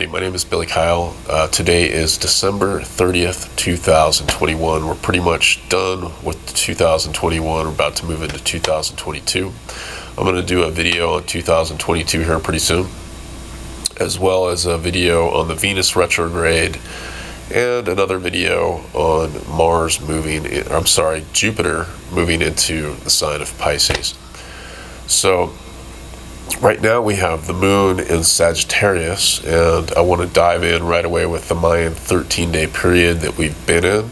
everybody. My name is Billy Kyle. Today is December 30th, 2021. We're pretty much done with 2021. We're about to move into 2022. I'm going to do a video on 2022 here pretty soon, as well as a video on the Venus retrograde and another video on Jupiter moving into the sign of Pisces. So right now we have the moon in Sagittarius, and I want to dive in right away with the Mayan 13-day period that we've been in,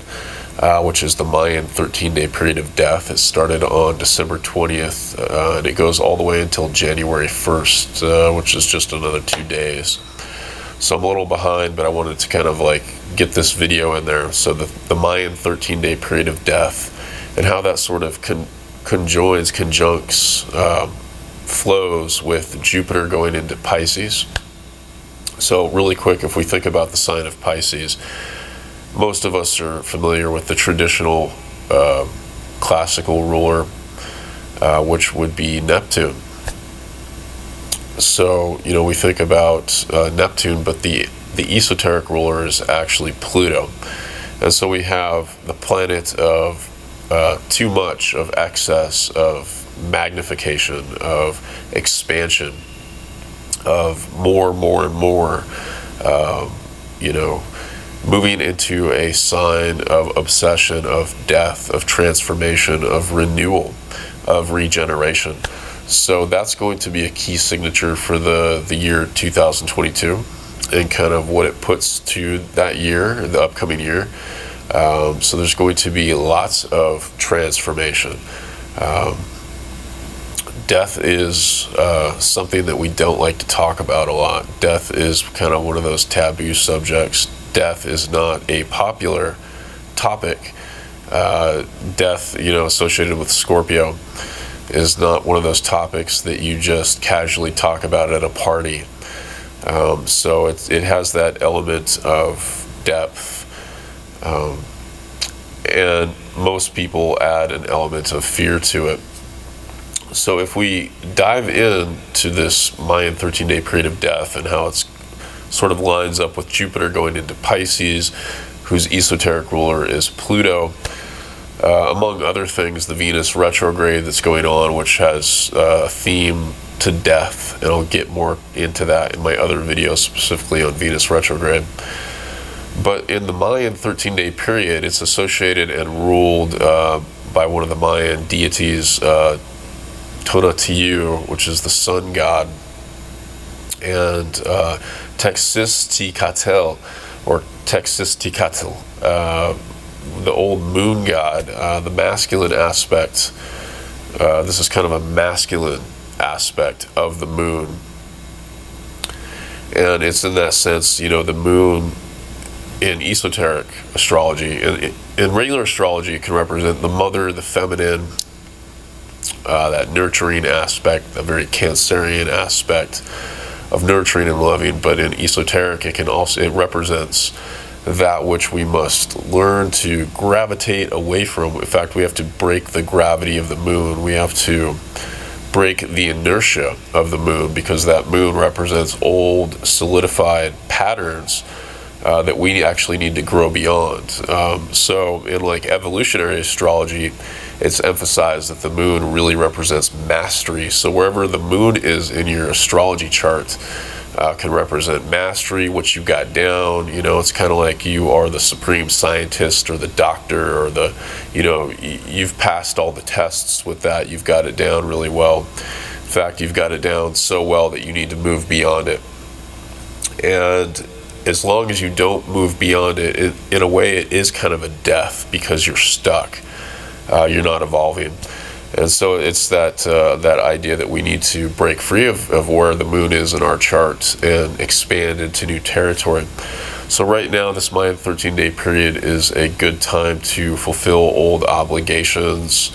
which is the Mayan 13-day period of death. It started on December 20th, and it goes all the way until January 1st, which is just another 2 days. So I'm a little behind, but I wanted to kind of like get this video in there. So the Mayan 13-day period of death and how that sort of conjuncts, flows with Jupiter going into Pisces. So really quick, if we think about the sign of Pisces, most of us are familiar with the traditional classical ruler, which would be Neptune. So, we think about Neptune, but the esoteric ruler is actually Pluto. And so we have the planet of too much, of excess, of magnification, of expansion, of more and more, moving into a sign of obsession, of death, of transformation, of renewal, of regeneration. So that's going to be a key signature for the year 2022 and kind of what it puts to that year, the upcoming year. So there's going to be lots of transformation. Death is something that we don't like to talk about a lot. Death is kind of one of those taboo subjects. Death is not a popular topic. Death, associated with Scorpio, is not one of those topics that you just casually talk about at a party. So it has that element of depth, and most people add an element of fear to it. So if we dive into this Mayan 13-day period of death and how it's sort of lines up with Jupiter going into Pisces, whose esoteric ruler is Pluto, among other things, the Venus retrograde that's going on, which has a theme to death, and I'll get more into that in my other videos, specifically on Venus retrograde. But in the Mayan 13-day period, it's associated and ruled by one of the Mayan deities, Tonatiuh, which is the sun god, and Texistecatl, the old moon god, the masculine aspect. This is kind of a masculine aspect of the moon, and it's in that sense, the moon in esoteric astrology. In regular astrology, it can represent the mother, the feminine, that nurturing aspect, a very Cancerian aspect of nurturing and loving. But in esoteric, it represents that which we must learn to gravitate away from. In fact, we have to break the gravity of the moon. We have to break the inertia of the moon, because that moon represents old, solidified patterns that we actually need to grow beyond. So in evolutionary astrology, it's emphasized that the moon really represents mastery. So wherever the moon is in your astrology chart can represent mastery, what you got down. It's kind of like you are the supreme scientist or the doctor, or you've passed all the tests with that. You've got it down really well. In fact, you've got it down so well that you need to move beyond it. And as long as you don't move beyond it, in a way, it is kind of a death, because you're stuck. You're not evolving. And so it's that idea that we need to break free of where the moon is in our chart and expand into new territory. So right now, this Mayan 13-day period is a good time to fulfill old obligations,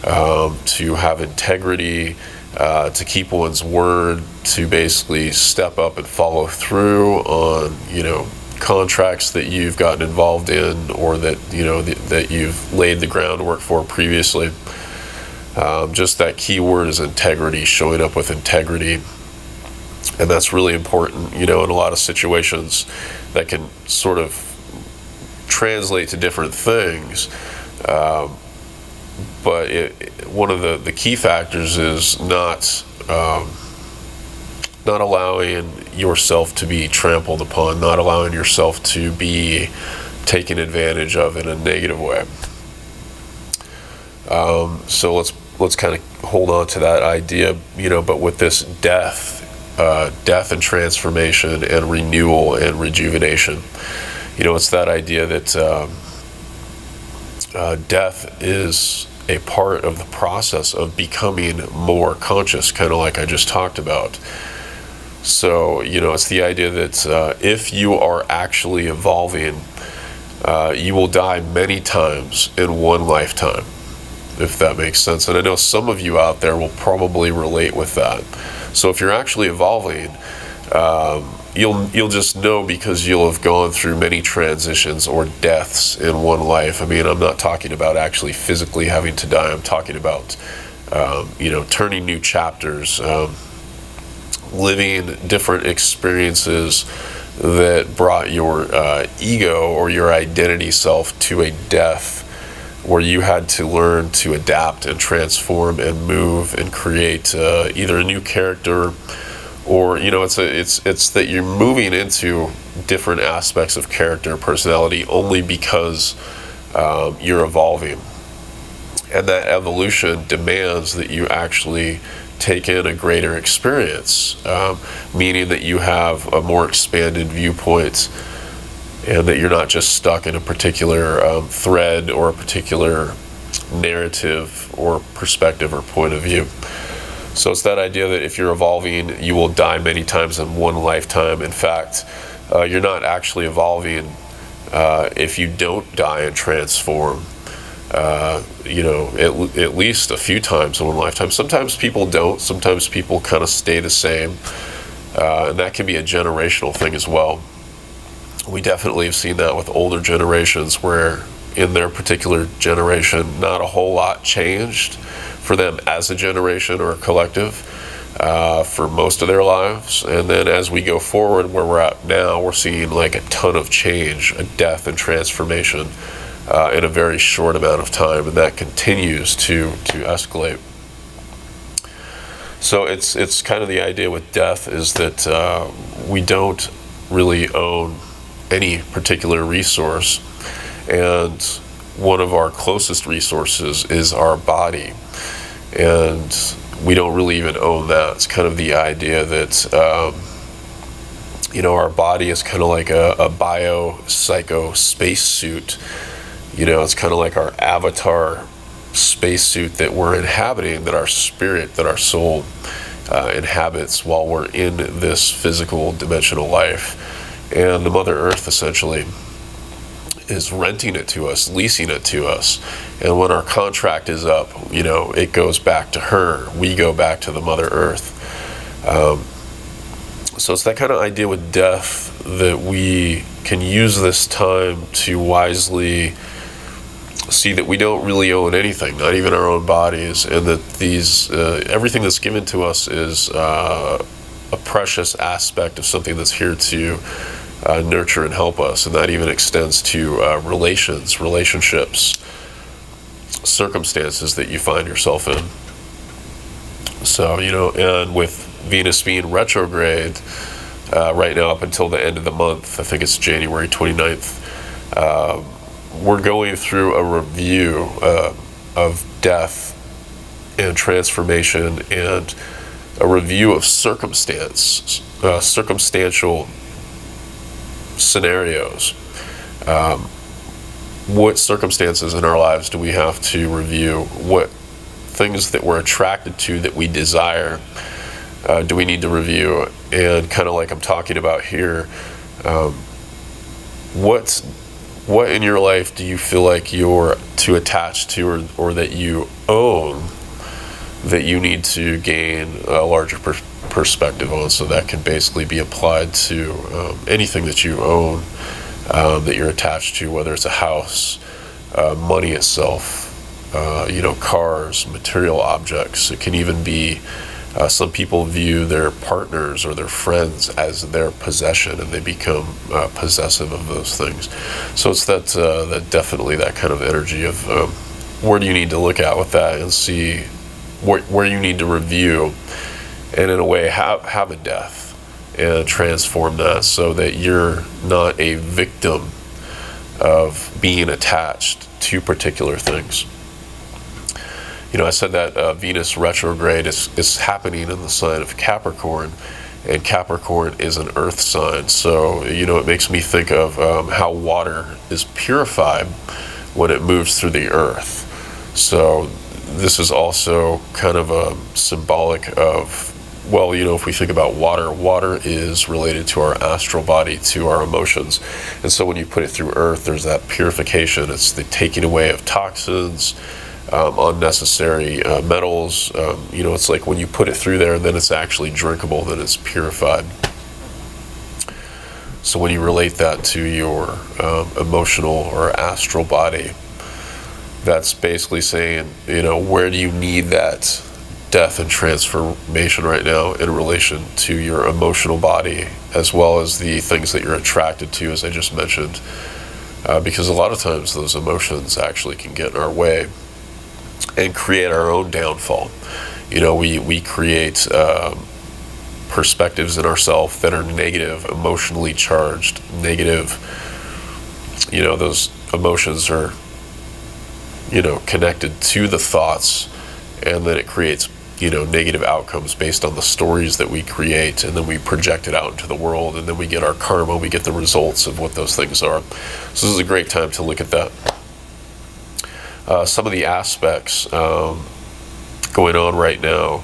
to have integrity, to keep one's word, to basically step up and follow through on, contracts that you've gotten involved in, or that that you've laid the groundwork for previously. Just that key word is integrity, showing up with integrity, And that's really important, in a lot of situations that can sort of translate to different things. But one of the key factors is not allowing yourself to be trampled upon, not allowing yourself to be taken advantage of in a negative way. So let's kind of hold on to that idea, but with this death and transformation and renewal and rejuvenation, it's that idea that death is a part of the process of becoming more conscious, kind of like I just talked about. So, it's the idea that if you are actually evolving, you will die many times in one lifetime, if that makes sense. And I know some of you out there will probably relate with that. So if you're actually evolving, you'll just know, because you'll have gone through many transitions or deaths in one life. I mean, I'm not talking about actually physically having to die. I'm talking about, turning new chapters, living different experiences that brought your ego or your identity self to a death where you had to learn to adapt and transform and move and create either a new character, or it's that you're moving into different aspects of character, personality, only because you're evolving. And that evolution demands that you actually take in a greater experience, meaning that you have a more expanded viewpoint, and that you're not just stuck in a particular thread or a particular narrative or perspective or point of view. So it's that idea that if you're evolving, you will die many times in one lifetime. In fact, you're not actually evolving if you don't die and transform, at least a few times in one lifetime. Sometimes people don't. Sometimes people kind of stay the same. And that can be a generational thing as well. We definitely have seen that with older generations, where in their particular generation, not a whole lot changed for them as a generation or a collective for most of their lives. And then as we go forward, where we're at now, we're seeing like a ton of change, a death and transformation in a very short amount of time, and that continues to escalate. So it's kind of the idea with death is that we don't really own any particular resource, and one of our closest resources is our body, and we don't really even own that. It's kind of the idea that our body is kind of like a bio-psycho spacesuit. It's kind of like our avatar spacesuit that we're inhabiting, that our spirit, that our soul inhabits while we're in this physical dimensional life. And the Mother Earth essentially is renting it to us, leasing it to us. And when our contract is up, it goes back to her. We go back to the Mother Earth. So it's that kind of idea with death, that we can use this time to wisely see that we don't really own anything, not even our own bodies, and that these everything that's given to us is a precious aspect of something that's here to nurture and help us, and that even extends to relationships, circumstances that you find yourself in. So, and with Venus being retrograde right now up until the end of the month, I think it's January 29th, we're going through a review of death and transformation, and a review of circumstantial scenarios. What circumstances in our lives do we have to review? What things that we're attracted to, that we desire, do we need to review? And kind of like I'm talking about here, what in your life do you feel like you're too attached to, or that you own, that you need to gain a larger perspective on? So that can basically be applied to anything that you own, that you're attached to, whether it's a house, money itself, cars, material objects. It can even be Some people view their partners or their friends as their possession, and they become possessive of those things. So it's that definitely that kind of energy of where do you need to look at with that and see where you need to review, and in a way have a death and transform that so that you're not a victim of being attached to particular things. I said that Venus retrograde is happening in the sign of Capricorn, and Capricorn is an earth sign. So, it makes me think of how water is purified when it moves through the earth. So this is also kind of a symbolic of, if we think about water is related to our astral body, to our emotions. And so when you put it through earth, there's that purification. It's the taking away of toxins, unnecessary metals. It's like when you put it through there, then it's actually drinkable, then it's purified. So when you relate that to your emotional or astral body, that's basically saying, where do you need that death and transformation right now in relation to your emotional body, as well as the things that you're attracted to, as I just mentioned, because a lot of times those emotions actually can get in our way and create our own downfall. We create perspectives in ourselves that are negative, emotionally charged, negative. Those emotions are connected to the thoughts, and then it creates negative outcomes based on the stories that we create, and then we project it out into the world, and then we get our karma, we get the results of what those things are. So this is a great time to look at that. Some of the aspects going on right now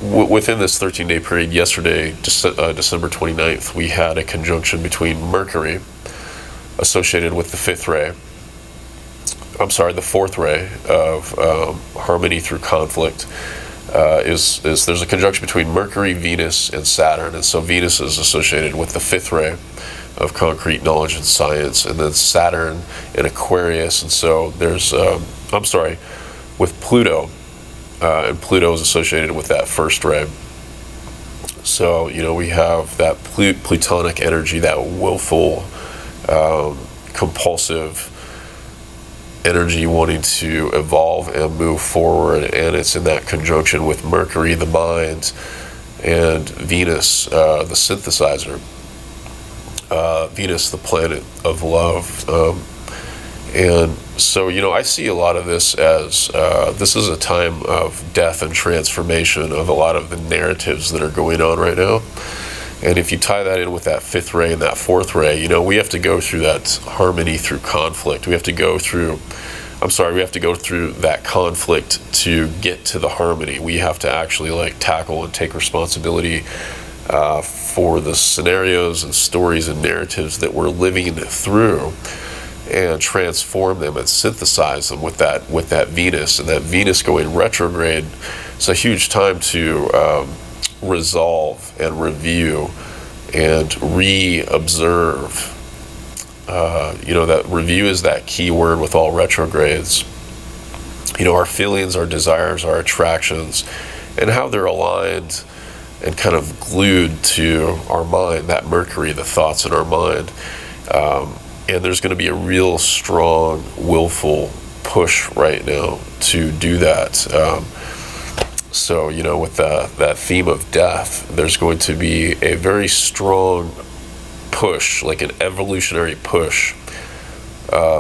within this 13-day period. Yesterday, December 29th, we had a conjunction between Mercury, associated with the fourth ray of harmony through conflict. There's a conjunction between Mercury, Venus, and Saturn, and so Venus is associated with the fifth ray of concrete knowledge and science, and then Saturn in Aquarius, and so there's with Pluto, and Pluto is associated with that first ray. So we have that Plutonic energy, that willful, compulsive energy wanting to evolve and move forward, and it's in that conjunction with Mercury, the mind, and Venus, the synthesizer. Venus, the planet of love, and so I see a lot of this as this is a time of death and transformation of a lot of the narratives that are going on right now. And if you tie that in with that fifth ray and that fourth ray, we have to go through that harmony through conflict. We have to go through that conflict to get to the harmony. We have to actually tackle and take responsibility for the scenarios and stories and narratives that we're living through, and transform them and synthesize them with that Venus. And that Venus going retrograde, it's a huge time to resolve and review and re-observe. That review is that key word with all retrogrades. Our feelings, our desires, our attractions, and how they're aligned and kind of glued to our mind, that Mercury, the thoughts in our mind. And there's going to be a real strong, willful push right now to do that. So, with that theme of death, there's going to be a very strong push, like an evolutionary push,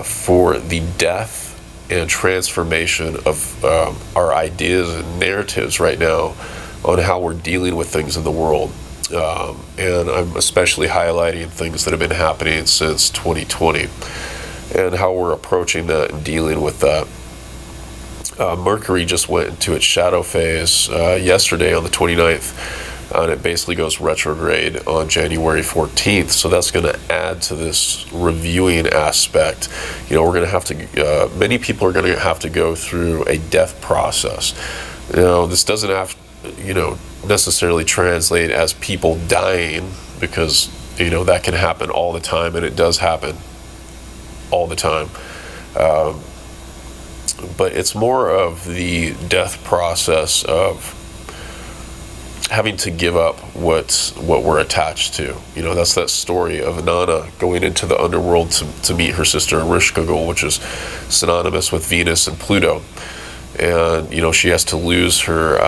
for the death and transformation of our ideas and narratives right now on how we're dealing with things in the world. And I'm especially highlighting things that have been happening since 2020 and how we're approaching that and dealing with that. Mercury just went into its shadow phase yesterday on the 29th, and it basically goes retrograde on January 14th. So that's going to add to this reviewing aspect. We're going to have to, many people are going to have to go through a death process. This doesn't have, necessarily translate as people dying, because, that can happen all the time, and it does happen all the time. But it's more of the death process of having to give up what we're attached to. You know, that's that story of Inanna going into the underworld to meet her sister Ereshkigal, which is synonymous with Venus and Pluto. And, you know, she has to lose her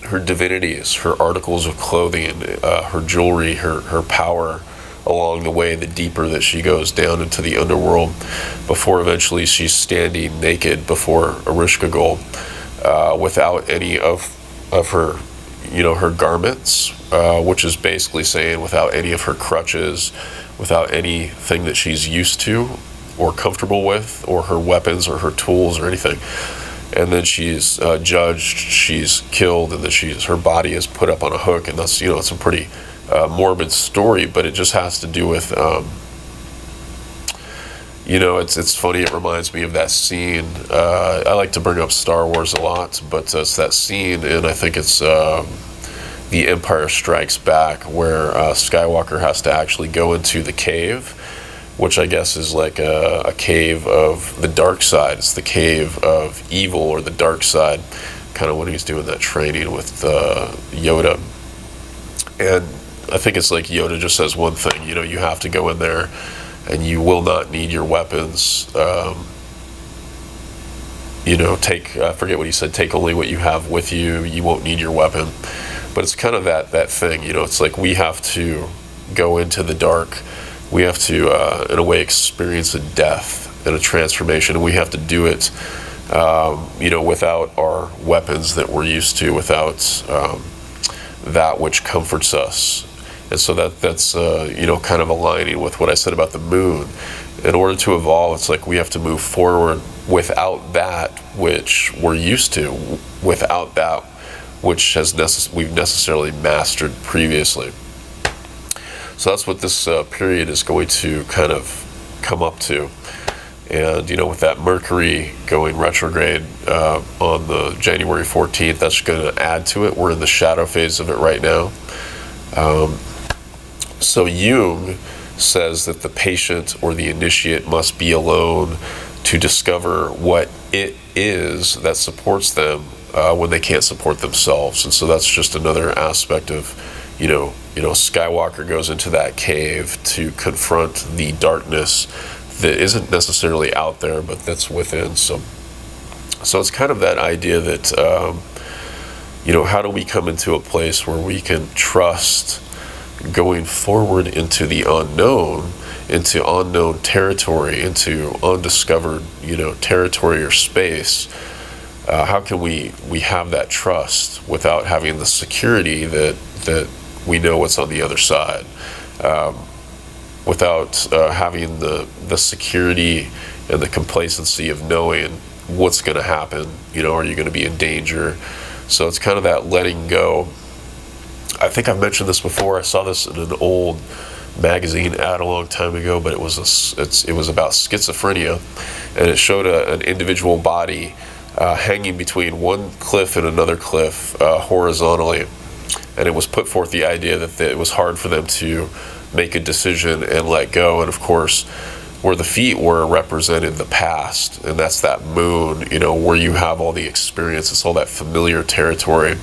her divinities, her articles of clothing, her jewelry, her power along the way, the deeper that she goes down into the underworld, before eventually she's standing naked before Ereshkigal, without any of her, you know, her garments, which is basically saying without any of her crutches, without anything that she's used to or comfortable with, or her weapons or her tools or anything. And then she's judged, she's killed, and then her body is put up on a hook. And that's, you know, it's a pretty morbid story, but it just has to do with, you know, it's funny. It reminds me of that scene. I like to bring up Star Wars a lot, but it's that scene, and I think it's The Empire Strikes Back, where Skywalker has to actually go into the cave, which I guess is like a cave of the dark side. It's the cave of evil, or the dark side, kind of when he's doing that training with Yoda. And I think it's like Yoda just says one thing, you know, you have to go in there and you will not need your weapons. You know, I forget what he said, take only what you have with you, you won't need your weapon. But it's kind of that thing, you know, it's like we have to go into the dark. We have to, in a way, experience a death and a transformation, and we have to do it, you know, without our weapons that we're used to, without that which comforts us. And so that's you know, kind of aligning with what I said about the moon. In order to evolve, it's like we have to move forward without that which we're used to, without that which we've necessarily mastered previously. So that's what this period is going to kind of come up to. And, you know, with that Mercury going retrograde on the January 14th, that's going to add to it. We're in the shadow phase of it right now. So Jung says that the patient or the initiate must be alone to discover what it is that supports them when they can't support themselves. And so that's just another aspect of, you know, Skywalker goes into that cave to confront the darkness that isn't necessarily out there, but that's within. So it's kind of that idea that, you know, how do we come into a place where we can trust going forward into the unknown, into unknown territory, into undiscovered, you know, territory or space? How can we have that trust without having the security that we know what's on the other side, without having the security and the complacency of knowing what's going to happen? You know, are you going to be in danger? So it's kind of that letting go. I think I've mentioned this before. I saw this in an old magazine ad a long time ago, but it was about schizophrenia, and it showed an individual body hanging between one cliff and another cliff horizontally. And it was put forth the idea that it was hard for them to make a decision and let go. And of course, where the feet were represented the past, and that's that moon, you know, where you have all the experience. It's all that familiar territory.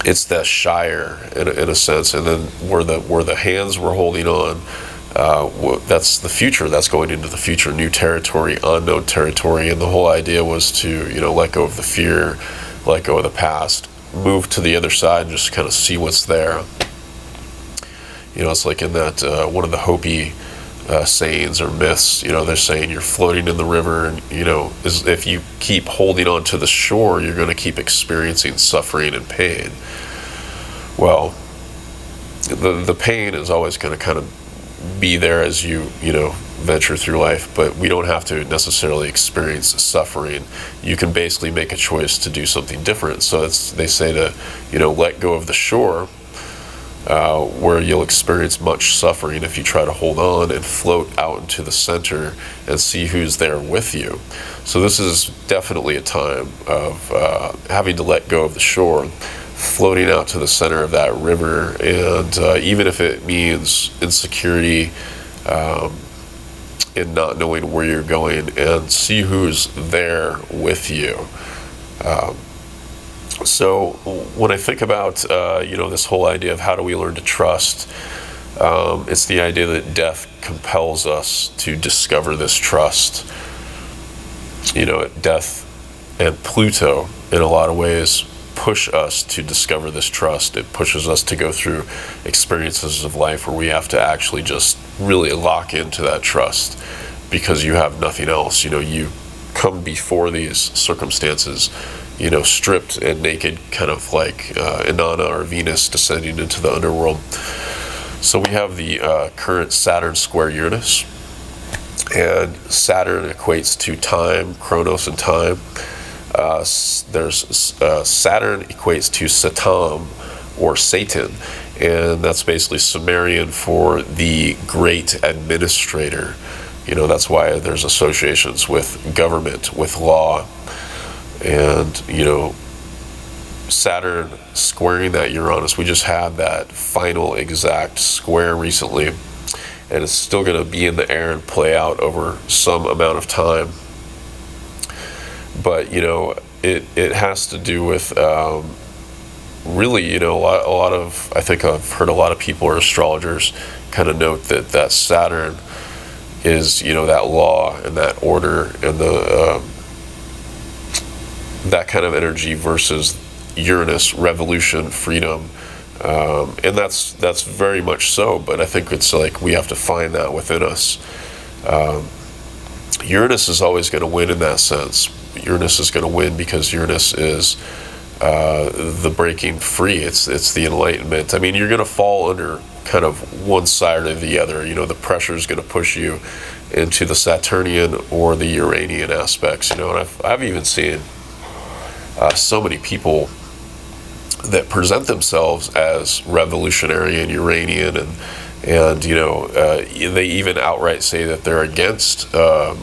It's that Shire in a sense. And then where the hands were holding on, that's the future. That's going into the future, new territory, unknown territory. And the whole idea was to, you know, let go of the fear, let go of the past, move to the other side and just kind of see what's there. You know, it's like in that one of the Hopi sayings or myths, you know, they're saying you're floating in the river, and, you know, if you keep holding on to the shore, you're going to keep experiencing suffering and pain. Well, the pain is always going to kind of be there as you know, venture through life, but we don't have to necessarily experience suffering. You can basically make a choice to do something different. So they say to, you know, let go of the shore, where you'll experience much suffering if you try to hold on, and float out into the center and see who's there with you. So this is definitely a time of having to let go of the shore, floating out to the center of that river, and even if it means insecurity, in not knowing where you're going, and see who's there with you. So when I think about this whole idea of how do we learn to trust, it's the idea that death compels us to discover this trust. Death and Pluto, in a lot of ways, push us to discover this trust. It pushes us to go through experiences of life where we have to actually just really lock into that trust, because you have nothing else. You come before these circumstances, stripped and naked, kind of like Inanna or Venus descending into the underworld. So we have the current Saturn square Uranus, and Saturn equates to time, Chronos and time. Saturn equates to Satan, or Satan, and that's basically Sumerian for the great administrator. That's why there's associations with government, with law, and Saturn squaring that Uranus. We just had that final exact square recently, and it's still going to be in the air and play out over some amount of time. But it has to do with really a lot of, I think I've heard a lot of people or astrologers kind of note that Saturn is that law and that order and the that kind of energy, versus Uranus, revolution, freedom, and that's very much so. But I think it's like we have to find that within us. Uranus is always going to win in that sense. Uranus is going to win because Uranus is the breaking free. It's the enlightenment. I mean, you're going to fall under kind of one side or the other. The pressure is going to push you into the Saturnian or the Uranian aspects. And I've even seen so many people that present themselves as revolutionary and Uranian, and they even outright say that they're against the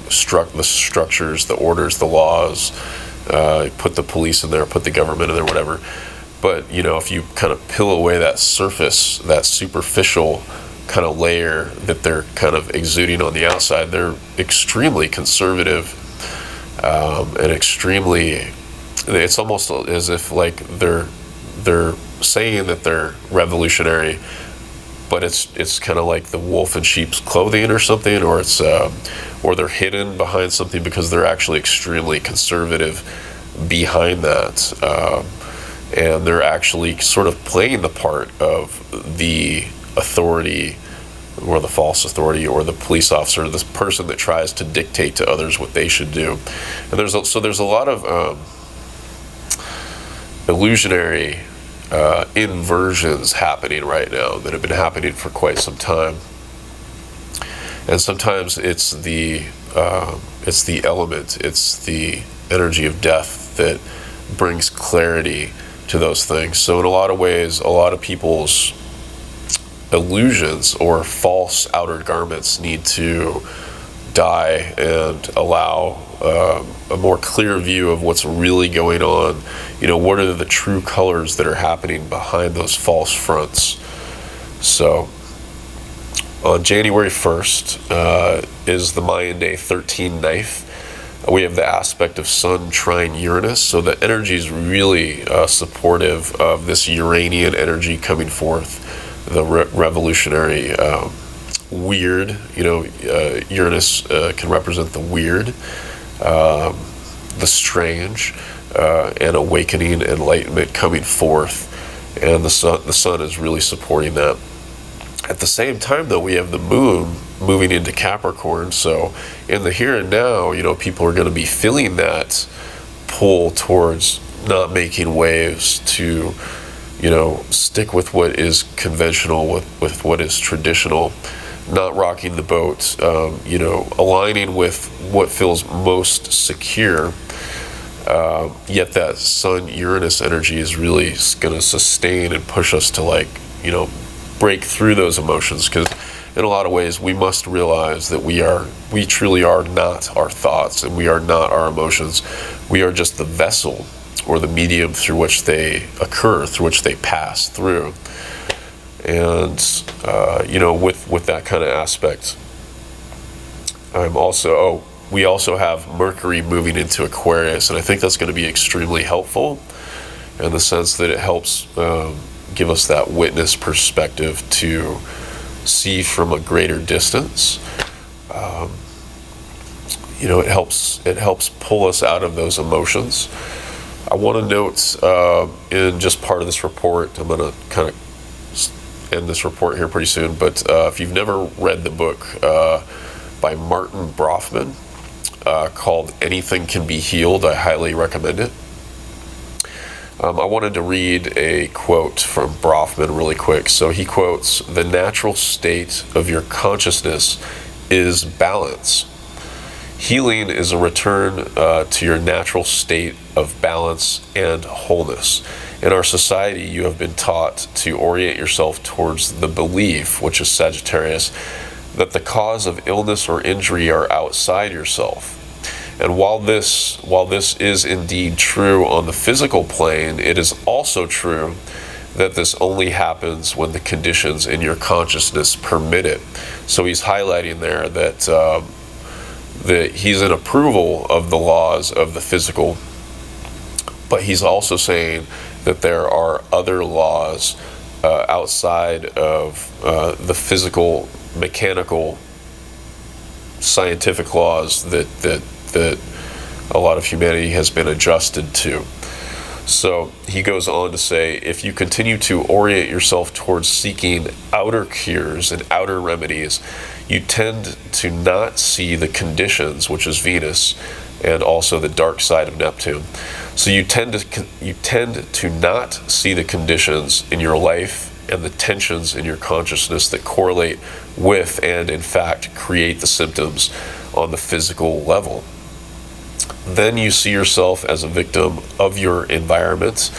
structures, the orders, the laws, put the police in there, put the government in there, whatever. But if you kind of peel away that surface, that superficial kind of layer that they're kind of exuding on the outside, they're extremely conservative, and extremely, it's almost as if like they're saying that they're revolutionary, but it's kind of like the wolf in sheep's clothing or something, or it's or they're hidden behind something because they're actually extremely conservative behind that, and they're actually sort of playing the part of the authority, or the false authority, or the police officer, this person that tries to dictate to others what they should do. And there's a lot of illusionary inversions happening right now that have been happening for quite some time. And sometimes it's the element, it's the energy of death that brings clarity to those things. So in a lot of ways, a lot of people's illusions or false outer garments need to die and allow a more clear view of what's really going on. What are the true colors that are happening behind those false fronts? So on January 1st is the Mayan day 13 knife. We have the aspect of Sun trine Uranus, so the energy is really supportive of this Uranian energy coming forth, the revolutionary weird. Uranus can represent the weird, the strange, and awakening, enlightenment coming forth, and the sun is really supporting that. At the same time, though, we have the moon moving into Capricorn, so in the here and now, people are going to be feeling that pull towards not making waves, to stick with what is conventional, with what is traditional, not rocking the boat, aligning with what feels most secure. Yet that Sun-Uranus energy is really going to sustain and push us to break through those emotions, because in a lot of ways we must realize that we truly are not our thoughts, and we are not our emotions. We are just the vessel, or the medium through which they occur, through which they pass through. And with that kind of aspect, we also have Mercury moving into Aquarius, and I think that's going to be extremely helpful. in the sense that it helps give us that witness perspective to see from a greater distance. It helps pull us out of those emotions. I want to note in just part of this report, I'm going to kind of end this report here pretty soon, but if you've never read the book by Martin Brofman called Anything Can Be Healed, I highly recommend it. I wanted to read a quote from Brofman really quick. So he quotes, "The natural state of your consciousness is balance. Healing is a return to your natural state of balance and wholeness. In our society, you have been taught to orient yourself towards the belief, which is Sagittarius, that the cause of illness or injury are outside yourself. And while this is indeed true on the physical plane, it is also true that this only happens when the conditions in your consciousness permit it." So he's highlighting there that he's in approval of the laws of the physical, but he's also saying that there are other laws outside of the physical, mechanical, scientific laws that a lot of humanity has been adjusted to. So he goes on to say, if you continue to orient yourself towards seeking outer cures and outer remedies, you tend to not see the conditions, which is Venus, and also the dark side of Neptune. So you tend to not see the conditions in your life and the tensions in your consciousness that correlate with and in fact create the symptoms on the physical level. Then you see yourself as a victim of your environment.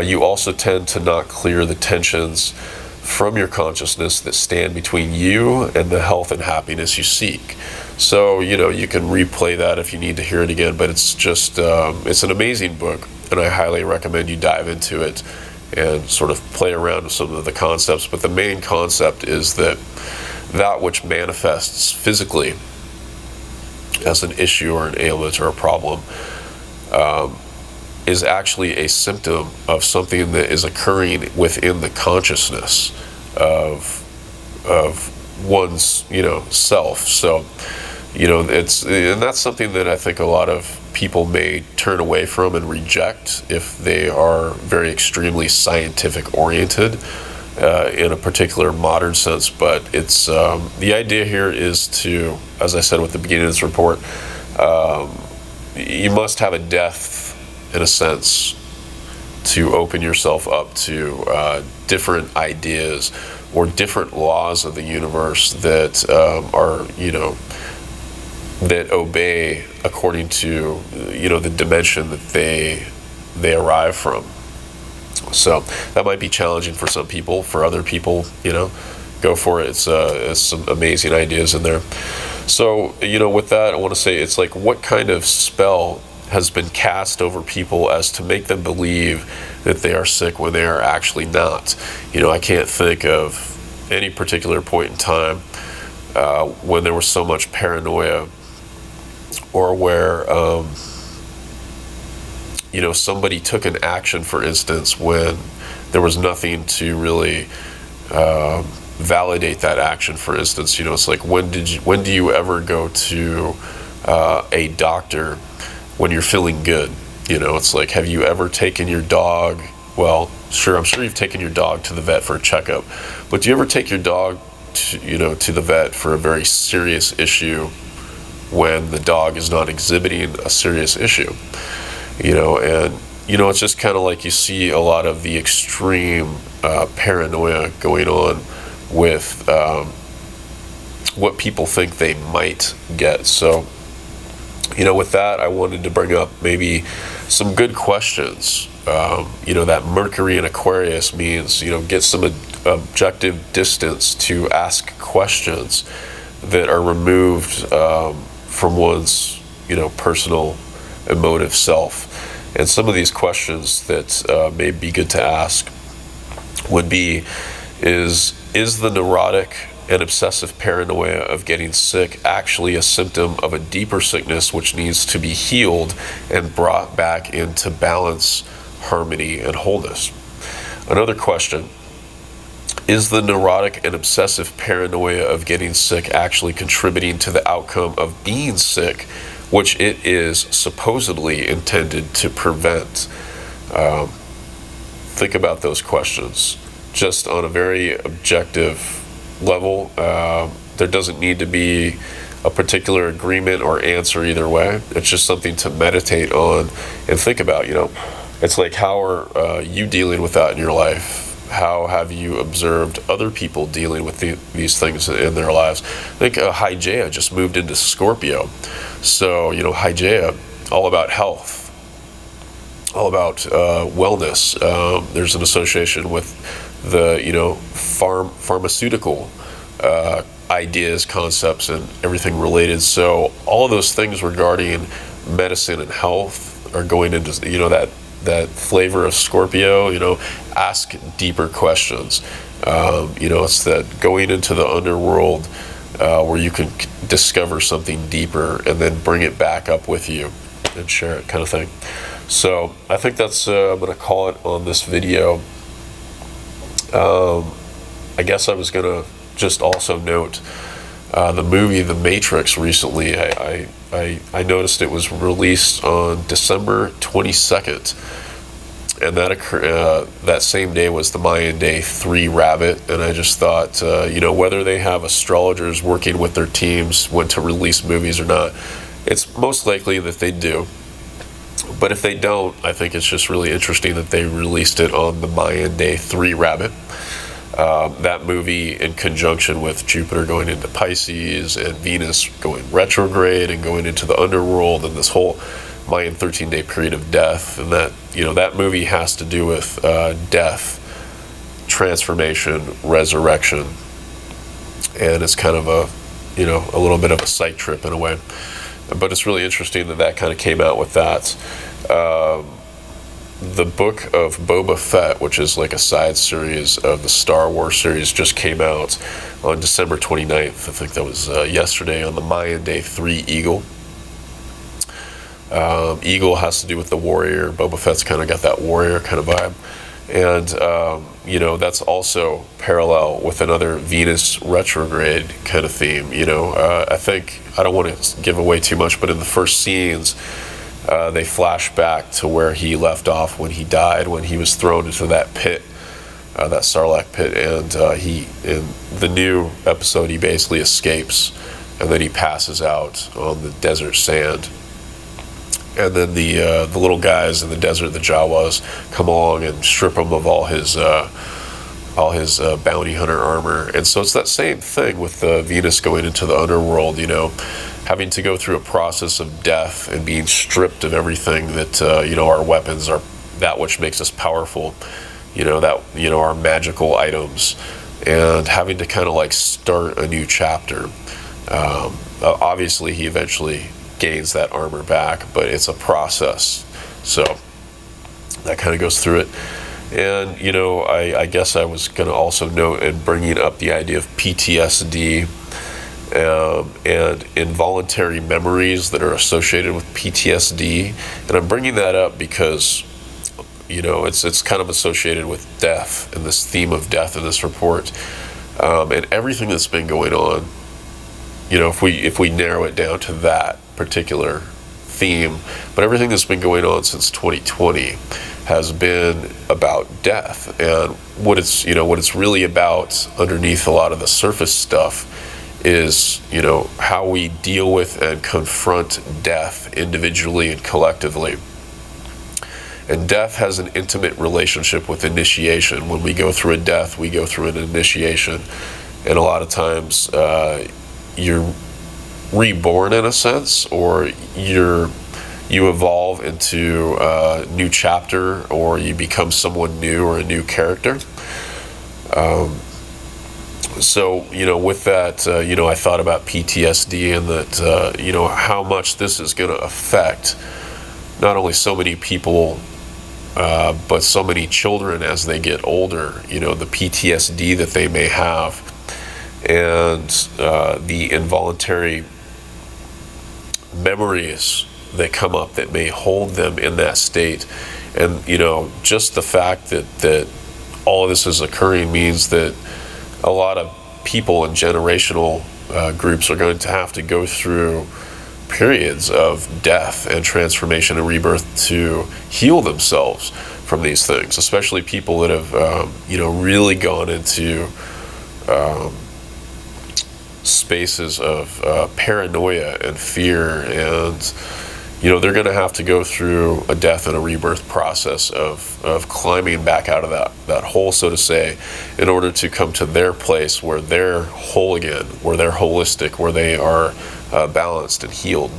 You also tend to not clear the tensions from your consciousness that stand between you and the health and happiness you seek. So, you can replay that if you need to hear it again, but it's just, it's an amazing book, and I highly recommend you dive into it and sort of play around with some of the concepts. But the main concept is that which manifests physically as an issue or an ailment or a problem is actually a symptom of something that is occurring within the consciousness of one's self. So and that's something that I think a lot of people may turn away from and reject if they are very extremely scientific oriented in a particular modern sense. But it's the idea here is to, as I said at the beginning of this report, you must have a depth, in a sense, to open yourself up to different ideas or different laws of the universe that are that obey according to the dimension that they arrive from. So that might be challenging for some people. For other people, go for it. It's some amazing ideas in there. So, with that, I want to say it's like, what kind of spell has been cast over people as to make them believe that they are sick when they are actually not? I can't think of any particular point in time when there was so much paranoia, or where somebody took an action, for instance, when there was nothing to really validate that action. For instance, it's like, when do you ever go to a doctor when you're feeling good? It's like, have you ever taken your dog? Well, sure, I'm sure you've taken your dog to the vet for a checkup, but do you ever take your dog to the vet for a very serious issue when the dog is not exhibiting a serious issue? It's just kind of like you see a lot of the extreme paranoia going on with what people think they might get. So, with that, I wanted to bring up maybe some good questions. That Mercury in Aquarius means, get some objective distance to ask questions that are removed from one's, personal emotive self. And some of these questions that may be good to ask would be, is the neurotic and obsessive paranoia of getting sick actually a symptom of a deeper sickness which needs to be healed and brought back into balance, harmony, and wholeness. Another question: is the neurotic and obsessive paranoia of getting sick actually contributing to the outcome of being sick, which it is supposedly intended to prevent? Think about those questions just on a very objective level. There doesn't need to be a particular agreement or answer either way. It's just something to meditate on and think about. It's like, how are you dealing with that in your life? How have you observed other people dealing with these things in their lives? I think Hygeia just moved into Scorpio. So, Hygeia, all about health, all about wellness. There's an association with the, pharmaceutical ideas, concepts, and everything related. So all of those things regarding medicine and health are going into, that flavor of Scorpio. Ask deeper questions. It's that going into the underworld where you can discover something deeper and then bring it back up with you and share it, kind of thing. So I think that's I'm going to call it on this video. I guess I was going to just also note the movie The Matrix recently. I noticed it was released on December 22nd, and that same day was the Mayan day 3 rabbit. And I just thought, whether they have astrologers working with their teams when to release movies or not, it's most likely that they do. But if they don't, I think it's just really interesting that they released it on the Mayan day 3 rabbit. That movie, in conjunction with Jupiter going into Pisces and Venus going retrograde and going into the underworld, and this whole Mayan 13-day period of death, and that movie has to do with death, transformation, resurrection, and it's kind of a little bit of a psych trip in a way. But it's really interesting that kind of came out with that. The book of Boba Fett, which is like a side series of the Star Wars series, just came out on December 29th. I think that was yesterday, on the Mayan day 3 Eagle. Eagle has to do with the warrior. Boba Fett's kind of got that warrior kind of vibe. And, that's also parallel with another Venus retrograde kind of theme. I think, I don't want to give away too much, but in the first scenes, they flash back to where he left off when he died, when he was thrown into that pit, that Sarlacc pit. And in the new episode, he basically escapes, and then he passes out on the desert sand. And then the little guys in the desert, the Jawas, come along and strip him of all his bounty hunter armor. And so it's that same thing with Venus going into the underworld, having to go through a process of death and being stripped of everything that, our weapons are, that which makes us powerful, our magical items, and having to kind of like start a new chapter. Obviously, he eventually gains that armor back, but it's a process. So that kind of goes through it. And, I guess I was going to also note, and bringing up the idea of PTSD and involuntary memories that are associated with PTSD. And I'm bringing that up because, it's kind of associated with death, and this theme of death in this report, and everything that's been going on. If we narrow it down to that particular theme, but everything that's been going on since 2020 has been about death. And what it's really about underneath a lot of the surface stuff is, how we deal with and confront death individually and collectively. And death has an intimate relationship with initiation. When we go through a death, we go through an initiation. And a lot of times, you're reborn in a sense, or you evolve into a new chapter, or you become someone new or a new character. So, with that, I thought about PTSD, and that, how much this is going to affect not only so many people, but so many children as they get older, the PTSD that they may have, and the involuntary memories that come up that may hold them in that state. And, you know, just the fact that all of this is occurring means that a lot of people in generational groups are going to have to go through periods of death and transformation and rebirth to heal themselves from these things, especially people that have, you know, really gone into spaces of paranoia and fear, and you know, they're going to have to go through a death and a rebirth process of climbing back out of that hole, so to say, in order to come to their place where they're whole again, where they're holistic, where they are balanced and healed.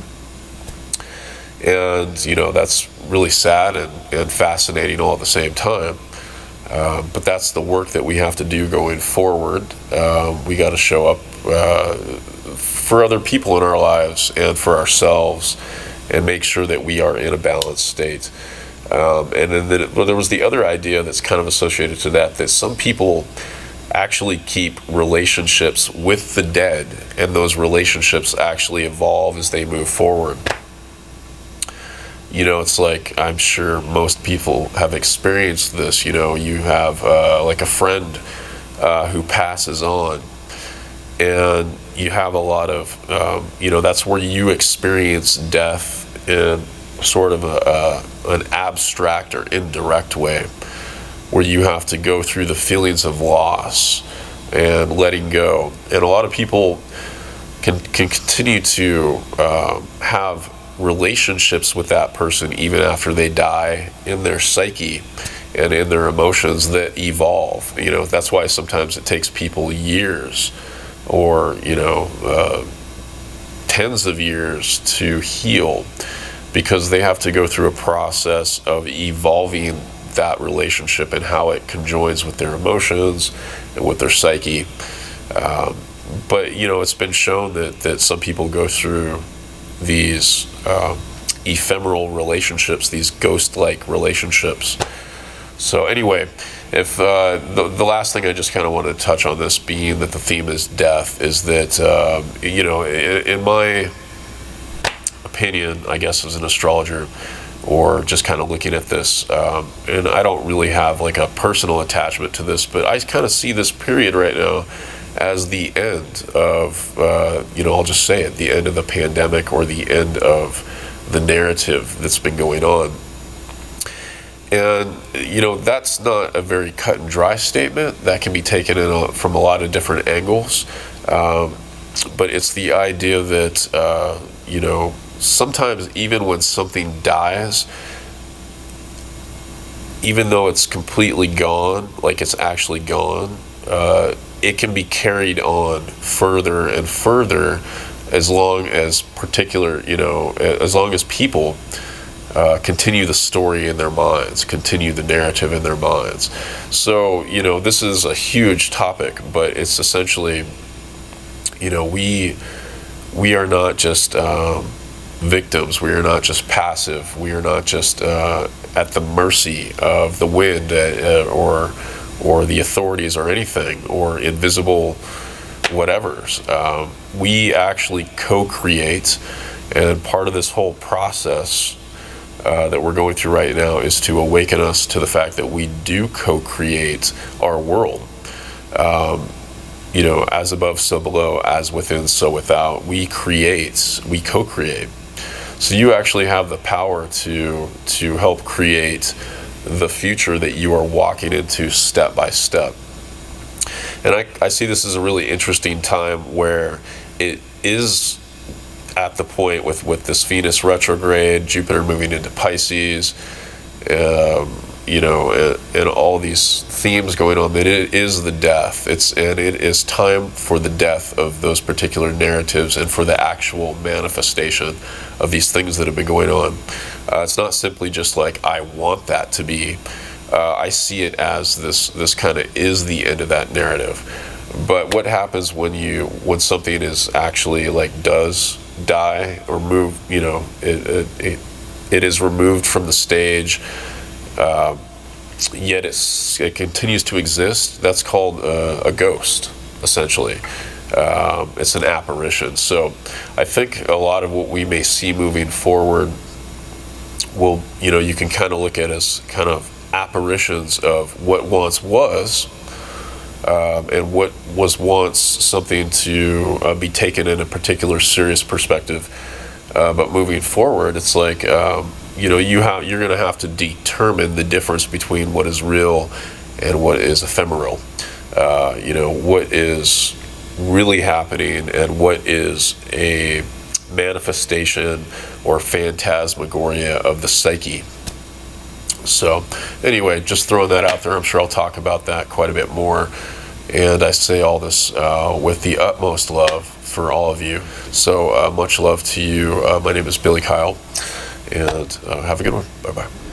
And, you know, that's really sad and fascinating all at the same time. But that's the work that we have to do going forward. We got to show up for other people in our lives and for ourselves, and make sure that we are in a balanced state. And then there was the other idea that's kind of associated to that some people actually keep relationships with the dead, and those relationships actually evolve as they move forward. You know, it's like, I'm sure most people have experienced this. You know, you have like a friend who passes on, and you have a lot of, you know, that's where you experience death in sort of an abstract or indirect way, where you have to go through the feelings of loss and letting go. And a lot of people can continue to have relationships with that person even after they die, in their psyche and in their emotions that evolve. You know, that's why sometimes it takes people years, or, you know, tens of years to heal, because they have to go through a process of evolving that relationship and how it conjoins with their emotions and with their psyche. But, you know, it's been shown that some people go through these ephemeral relationships, these ghost-like relationships. So anyway, if the last thing I just kind of want to touch on, this being that the theme is death, is that, you know, in my opinion, I guess, as an astrologer, or just kind of looking at this, and I don't really have like a personal attachment to this, but I kind of see this period right now as the end of, you know, I'll just say it, the end of the pandemic, or the end of the narrative that's been going on. And, you know, that's not a very cut and dry statement. That can be taken in from a lot of different angles. But it's the idea that, you know, sometimes even when something dies, even though it's completely gone, like it's actually gone, it can be carried on further and further, as long as as long as people continue the story in their minds, continue the narrative in their minds. So, you know, this is a huge topic, but it's essentially, you know, we are not just victims. We are not just passive. We are not just at the mercy of the wind or the authorities or anything, or invisible whatevers. We actually co-create, and part of this whole process that we're going through right now is to awaken us to the fact that we do co-create our world. You know, as above, so below, as within, so without. We co-create. So you actually have the power to help create the future that you are walking into step by step. And I see this as a really interesting time, where it is at the point with this Venus retrograde, Jupiter moving into Pisces, you know, and all these themes going on, that it is the death. It is time for the death of those particular narratives, and for the actual manifestation of these things that have been going on. It's not simply just like, I want that to be. I see it as this kind of is the end of that narrative. But what happens when something is actually like does die or move? You know, it is removed from the stage. Yet it continues to exist. That's called a ghost, essentially. It's an apparition. So I think a lot of what we may see moving forward will, you can kind of look at as kind of apparitions of what once was, and what was once something to be taken in a particular serious perspective. But moving forward, it's like, you're going to have to determine the difference between what is real and what is ephemeral. What is really happening and what is a manifestation or phantasmagoria of the psyche. So anyway, just throwing that out there. I'm sure I'll talk about that quite a bit more. And I say all this with the utmost love for all of you. So much love to you. My name is Billy Kyle, and have a good one. Bye-bye.